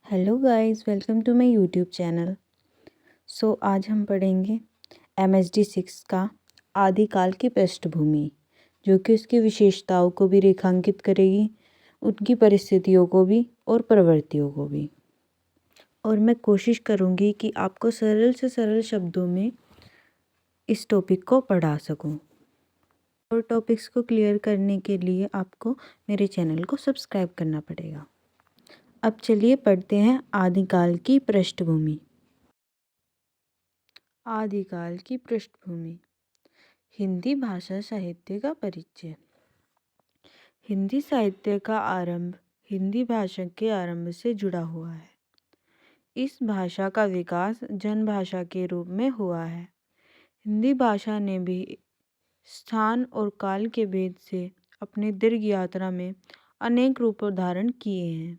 Hello guys, welcome to my YouTube channel. आज हम पढ़ेंगे MSD 6 का आदिकाल की पृष्ठभूमि, जो कि उसकी विशेषताओं को भी रेखांकित करेगी, उनकी परिस्थितियों को भी और प्रवृत्तियों को भी। और मैं कोशिश करूँगी कि आपको सरल से सरल शब्दों में इस टॉपिक को पढ़ा सकूँ। और टॉपिक्स को क्लियर करने के लिए आपको मेरे चैनल को सब्सक्राइब करना पड़ेगा। अब चलिए पढ़ते हैं आदिकाल की पृष्ठभूमि। आदिकाल की पृष्ठभूमि। हिंदी भाषा साहित्य का परिचय। हिंदी साहित्य का आरंभ हिंदी भाषा के आरंभ से जुड़ा हुआ है। इस भाषा का विकास जनभाषा के रूप में हुआ है। हिंदी भाषा ने भी स्थान और काल के भेद से अपनी दीर्घ यात्रा में अनेक रूप धारण किए हैं।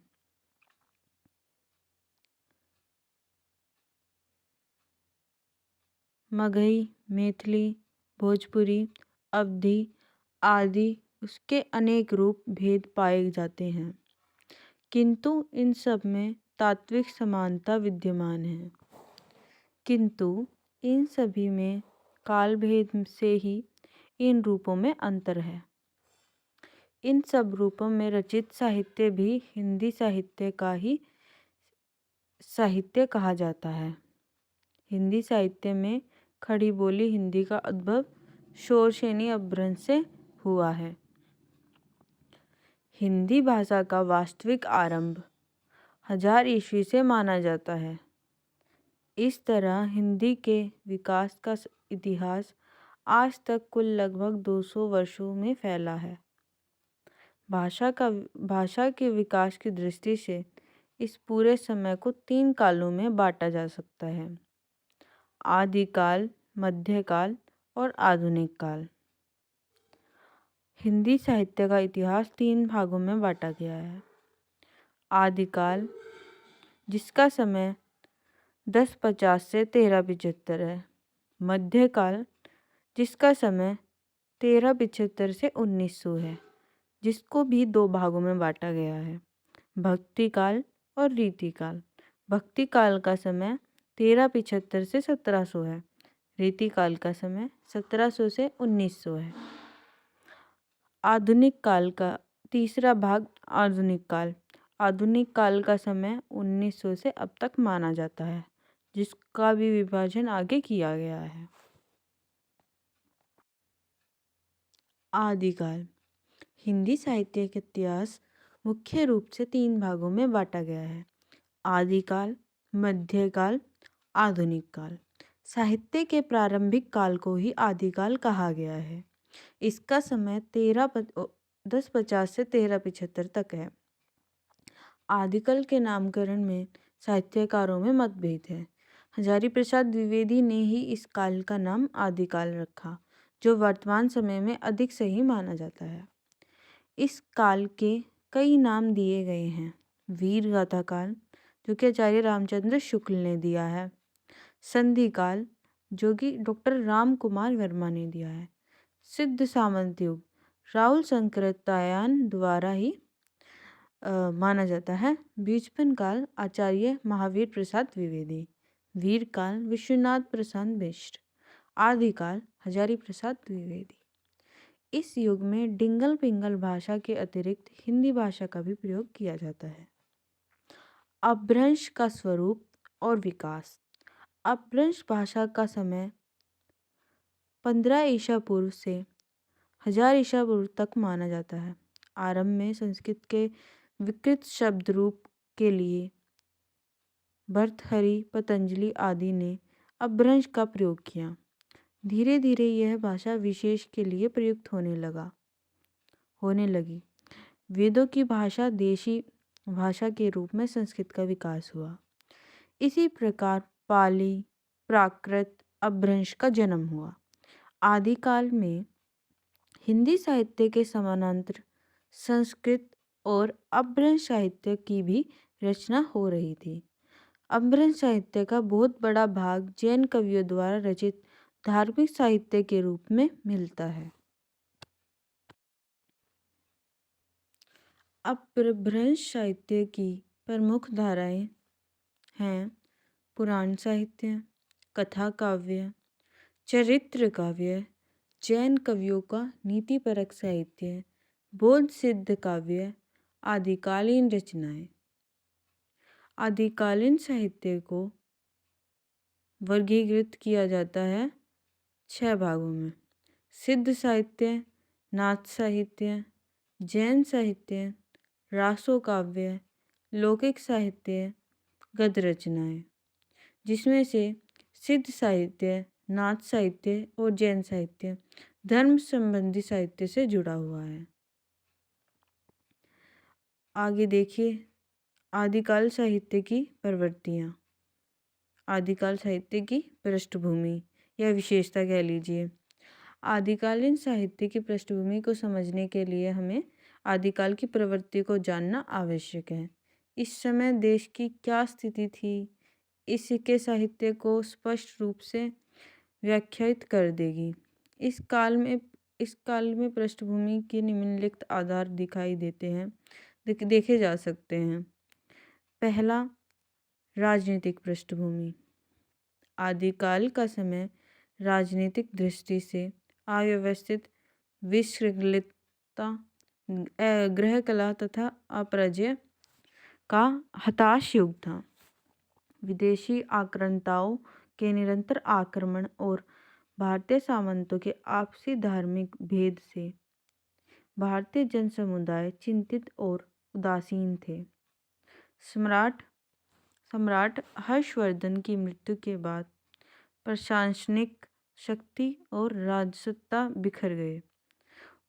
मगही, मैथिली, भोजपुरी, अवधी आदि उसके अनेक रूप भेद पाए जाते हैं, किंतु इन सब में तात्विक समानता विद्यमान है। किंतु इन सभी में काल भेद से ही इन रूपों में अंतर है। इन सब रूपों में रचित साहित्य भी हिंदी साहित्य का ही साहित्य कहा जाता है। हिंदी साहित्य में खड़ी बोली हिंदी का उद्भव शोरसेनी अपभ्रंश से हुआ है। हिंदी भाषा का वास्तविक आरंभ 1000 ईस्वी से माना जाता है। इस तरह हिंदी के विकास का इतिहास आज तक कुल लगभग 200 वर्षों में फैला है। भाषा के विकास की दृष्टि से इस पूरे समय को 3 कालों में बांटा जा सकता है: आदिकाल, मध्यकाल और आधुनिक काल। हिंदी साहित्य का इतिहास 3 भागों में बांटा गया है। आदिकाल, जिसका समय 1050 से 1375 है। मध्यकाल, जिसका समय 1375 से 1900 है, जिसको भी 2 भागों में बांटा गया है: भक्तिकाल और रीतिकाल। भक्तिकाल का समय 1375 से 1700 है। रीतिकाल का समय 1700 से 1900 है। आधुनिक काल का तीसरा भाग आधुनिक काल। आधुनिक काल का समय 1900 से अब तक माना जाता है, जिसका भी विभाजन आगे किया गया है। आदिकाल। हिंदी साहित्य का इतिहास मुख्य रूप से 3 भागों में बांटा गया है: आदिकाल, मध्यकाल, आधुनिक काल। साहित्य के प्रारंभिक काल को ही आदिकाल कहा गया है। इसका समय 1050 से 1375 तक है। आदिकाल के नामकरण में साहित्यकारों में मतभेद है। हजारी प्रसाद द्विवेदी ने ही इस काल का नाम आदिकाल रखा, जो वर्तमान समय में अधिक सही माना जाता है। इस काल के कई नाम दिए गए हैं: वीर गाथा काल, जो कि आचार्य रामचंद्र शुक्ल ने दिया है; संधि काल, जो कि डॉक्टर राम कुमार वर्मा ने दिया है; सिद्ध सामंत युग, राहुल शंकराचार्य द्वारा ही माना जाता है; बीजपन काल, आचार्य महावीर प्रसाद द्विवेदी; वीर काल, विश्वनाथ प्रसाद मिश्र; आदिकाल, हजारी प्रसाद द्विवेदी। इस युग में डिंगल पिंगल भाषा के अतिरिक्त हिंदी भाषा का भी प्रयोग किया जाता है। अपभ्रंश का स्वरूप और विकास। अपभ्रंश भाषा का समय 15 ईसा पूर्व से 1000 ईसा पूर्व तक माना जाता है। आरंभ में संस्कृत के विकृत शब्द रूप के लिए भर्तृहरि, पतंजलि आदि ने अपभ्रंश का प्रयोग किया। धीरे धीरे यह भाषा विशेष के लिए प्रयुक्त होने लगी। वेदों की भाषा देशी भाषा के रूप में संस्कृत का विकास हुआ। इसी प्रकार पाली, प्राकृत, अपभ्रंश का जन्म हुआ। आदिकाल में हिंदी साहित्य के समानांतर संस्कृत और अपभ्रंश साहित्य की भी रचना हो रही थी। अपभ्रंश साहित्य का बहुत बड़ा भाग जैन कवियों द्वारा रचित धार्मिक साहित्य के रूप में मिलता है। अपभ्रंश साहित्य की प्रमुख धाराएं हैं पुराण साहित्य, कथा काव्य, चरित्र काव्य, जैन कवियों का नीतिपरक साहित्य, बौद्ध सिद्ध काव्य, आदिकालीन रचनाएं। आदिकालीन साहित्य को वर्गीकृत किया जाता है 6 भागों में। सिद्ध साहित्य, नाथ साहित्य, जैन साहित्य, रासो काव्य, लौकिक साहित्य, गद्य रचनाएं। जिसमें से सिद्ध साहित्य, नाथ साहित्य और जैन साहित्य धर्म संबंधी साहित्य से जुड़ा हुआ है। आगे देखिए आदिकाल साहित्य की प्रवृत्तियाँ। आदिकाल साहित्य की पृष्ठभूमि या विशेषता कह लीजिए। आदिकालीन साहित्य की पृष्ठभूमि को समझने के लिए हमें आदिकाल की प्रवृत्ति को जानना आवश्यक है। इस समय देश की क्या स्थिति थी, इसके साहित्य को स्पष्ट रूप से व्याख्यायित कर देगी। इस काल में पृष्ठभूमि के निम्नलिखित आधार दिखाई देते हैं, देखे जा सकते हैं। पहला, राजनीतिक पृष्ठभूमि। आदिकाल का समय राजनीतिक दृष्टि से अव्यवस्थित, विशृंखलितता, गृह कला तथा अपराजय का हताश युग था। विदेशी आक्रांताओं के निरंतर आक्रमण और भारतीय सामंतों के आपसी धार्मिक भेद से भारतीय जन समुदाय चिंतित और उदासीन थे। सम्राट हर्षवर्धन की मृत्यु के बाद प्रशासनिक शक्ति और राजसत्ता बिखर गए।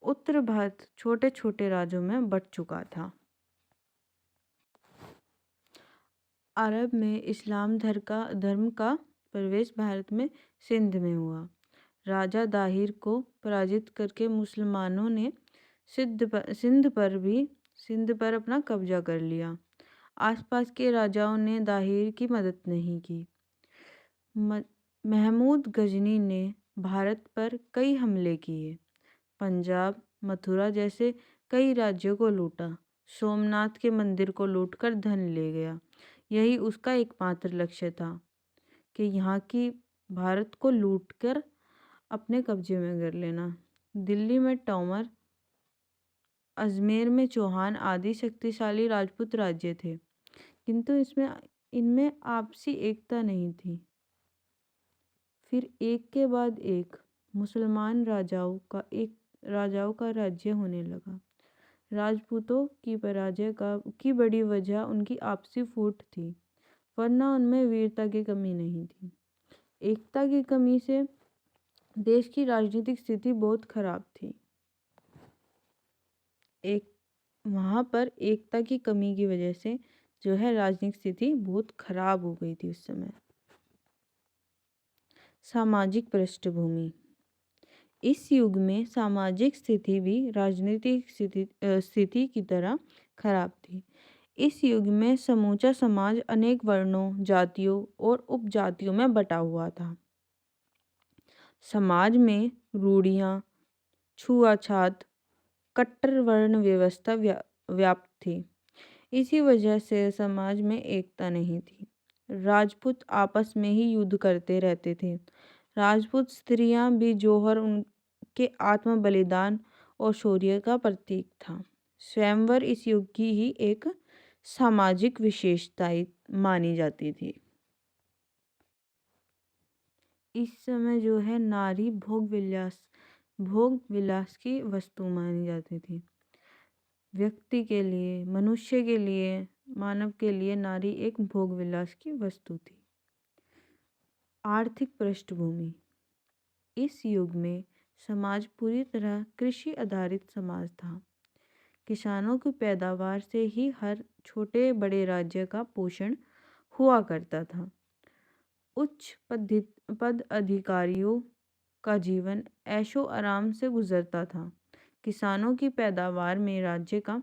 उत्तर भारत छोटे छोटे राज्यों में बंट चुका था। अरब में इस्लाम धर्म का प्रवेश भारत में सिंध में हुआ। राजा दाहिर को पराजित करके मुसलमानों ने सिंध पर अपना कब्जा कर लिया। आसपास के राजाओं ने दाहिर की मदद नहीं की। महमूद गजनी ने भारत पर कई हमले किए। पंजाब, मथुरा जैसे कई राज्यों को लूटा। सोमनाथ के मंदिर को लूटकर धन ले गया। यही उसका एकमात्र लक्ष्य था कि यहाँ की भारत को लूटकर अपने कब्जे में कर लेना। दिल्ली में तोमर, अजमेर में चौहान आदि शक्तिशाली राजपूत राज्य थे, किंतु इनमें आपसी एकता नहीं थी। फिर एक के बाद एक मुसलमान राजाओं का राज्य होने लगा। राजपूतों की पराजय की बड़ी वजह उनकी आपसी फूट थी, वरना उनमें वीरता की कमी नहीं थी। एकता की कमी से देश की राजनीतिक स्थिति बहुत खराब थी। वहाँ पर एकता की कमी की वजह से जो है राजनीतिक स्थिति बहुत खराब हो गई थी उस समय। सामाजिक पृष्ठभूमि। इस युग में सामाजिक स्थिति भी राजनीतिक स्थिति की तरह खराब थी। इस युग में समूचा समाज अनेक वर्णों, जातियों और उपजातियों में बटा हुआ था। समाज में रूढ़ियाँ, छुआछात, कट्टर वर्ण व्यवस्था व्याप्त थी। इसी वजह से समाज में एकता नहीं थी। राजपूत आपस में ही युद्ध करते रहते थे। राजपूत स्त्रियां भी जौहर उनके आत्म बलिदान और शौर्य का प्रतीक था। स्वयंवर इस युग की ही एक सामाजिक विशेषता मानी जाती थी। इस समय जो है नारी भोग विलास की वस्तु मानी जाती थी। व्यक्ति के लिए, मनुष्य के लिए, मानव के लिए नारी एक भोग विलास की वस्तु थी। आर्थिक पृष्ठभूमि। इस युग में समाज पूरी तरह कृषि आधारित समाज था। किसानों की पैदावार से ही हर छोटे बड़े राज्य का पोषण हुआ करता था। उच्च पद अधिकारियों का जीवन ऐशो आराम से गुजरता था। किसानों की पैदावार में राज्य का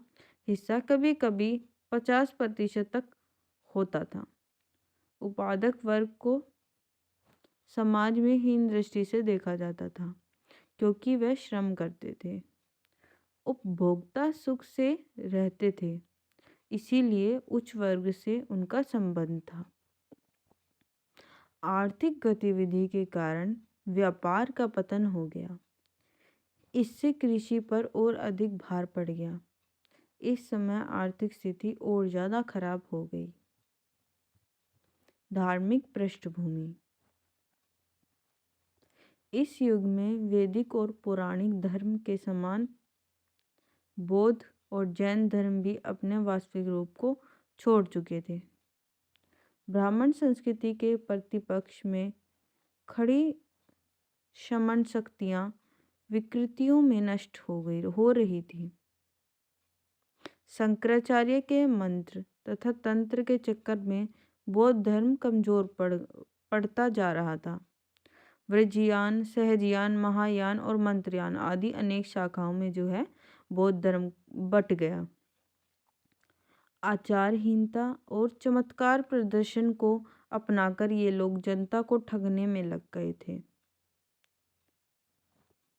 हिस्सा कभी कभी 50% तक होता था। उत्पादक वर्ग को समाज में हीन दृष्टि से देखा जाता था, क्योंकि वह श्रम करते थे। उपभोक्ता सुख से रहते थे, इसीलिए उच्च वर्ग से उनका संबंध था। आर्थिक गतिविधि के कारण व्यापार का पतन हो गया। इससे कृषि पर और अधिक भार पड़ गया। इस समय आर्थिक स्थिति और ज़्यादा खराब हो गई। धार्मिक पृष्ठभूमि। इस युग में वैदिक और पौराणिक धर्म के समान बौद्ध और जैन धर्म भी अपने वास्तविक रूप को छोड़ चुके थे। ब्राह्मण संस्कृति के प्रतिपक्ष में खड़ी शमन शक्तियाँ विकृतियों में नष्ट हो रही थी। शंकराचार्य के मंत्र तथा तंत्र के चक्कर में बौद्ध धर्म कमजोर पड़ता जा रहा था। वज्रयान, सहजयान, महायान और मंत्रयान आदि अनेक शाखाओं में जो है बौद्ध धर्म बट गया। आचारहीनता और चमत्कार प्रदर्शन को अपनाकर ये लोग जनता को ठगने में लग गए थे।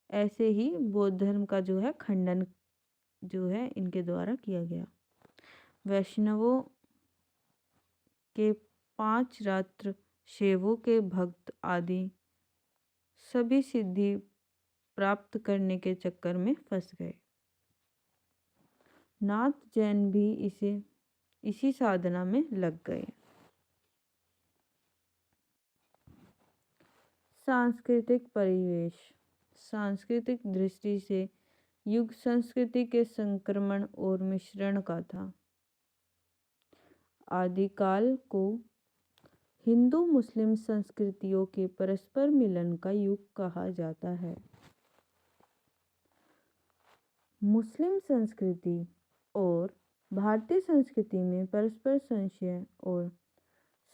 ऐसे ही बौद्ध धर्म का जो है खंडन जो है इनके द्वारा किया गया। वैष्णवों के 5 रात्र शैवों के भक्त आदि सभी सिद्धि प्राप्त करने के चक्कर में फंस गए। नाथ जैन भी इसी साधना में लग गए। सांस्कृतिक परिवेश। सांस्कृतिक दृष्टि से युग संस्कृति के संक्रमण और मिश्रण का था। आदिकाल को हिंदू मुस्लिम संस्कृतियों के परस्पर मिलन का युग कहा जाता है। मुस्लिम संस्कृति और भारतीय संस्कृति में परस्पर संशय और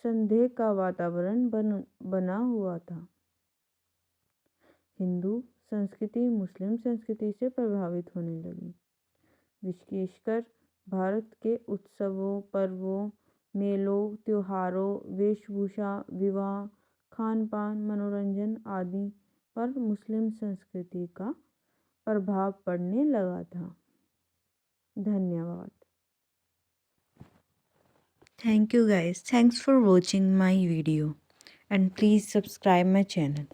संदेह का वातावरण बना हुआ था। हिंदू संस्कृति मुस्लिम संस्कृति से प्रभावित होने लगी। विशेषकर भारत के उत्सवों, पर्वों, मेलों, त्योहारों, वेशभूषा, विवाह, खान पान, मनोरंजन आदि पर मुस्लिम संस्कृति का प्रभाव पड़ने लगा था। धन्यवाद। Thank you guys. Thanks for watching my video and please subscribe my channel.